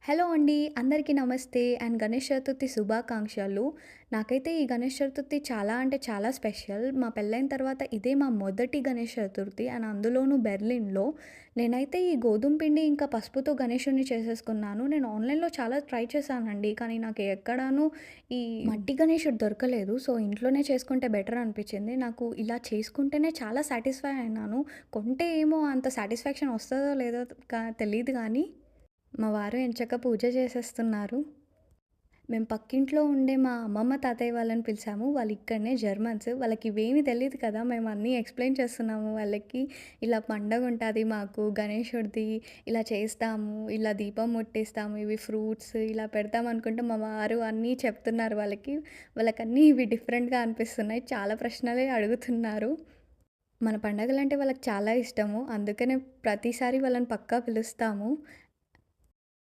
Hello అండి. అందరికీ నమస్తే అండ్ గణేష్ చతుర్థి శుభాకాంక్షలు. నాకైతే ఈ గణేష్ చతుర్థి చాలా అంటే చాలా స్పెషల్. మా పెళ్ళైన తర్వాత ఇదే మా మొదటి గణేష్ చతుర్థి అండ్ అందులోనూ బెర్లిన్‌లో. నేనైతే ఈ గోధుమ పిండి ఇంకా పసుపుతో గణేషుడిని చేసేసుకున్నాను. నేను ఆన్‌లైన్‌లో చాలా ట్రై చేశానండి. కానీ నాకు ఎక్కడాను ఈ మట్టి గణేషుడు దొరకలేదు. సో, ఇంట్లోనే చేసుకుంటే బెటర్ అనిపించింది. నాకు ఇలా చేసుకుంటేనే చాలా సాటిస్ఫై అయినాను. కొంటే ఏమో అంత సాటిస్ఫాక్షన్ వస్తదో లేదో తెలీదు గానీ మా వారు ఎంచక్కా పూజ చేసేస్తున్నారు. మేము పక్కింట్లో ఉండే మా అమ్మమ్మ, తాతయ్య వాళ్ళని పిలిసాము. వాళ్ళు ఇక్కడనే జర్మన్స్. వాళ్ళకి ఇవేమి తెలీదు కదా! మేము అన్నీ ఎక్స్‌ప్లెయిన్ చేస్తున్నాము వాళ్ళకి. ఇలా పండగుంటాది మాకు గణేశుడిది, ఇలా చేస్తాము, ఇలా దీపం ముట్టిస్తాము, ఇవి ఫ్రూట్స్ ఇలా పెడతాం అనుకుంటే మా వారు అన్నీ చెప్తున్నారు వాళ్ళకి. వాళ్ళకన్నీ ఇవి డిఫరెంట్‌గా అనిపిస్తున్నాయి. చాలా ప్రశ్నలే అడుగుతున్నారు. మన పండగలంటే వాళ్ళకి చాలా ఇష్టము. అందుకనే ప్రతిసారి వాళ్ళని పక్కా పిలుస్తాము.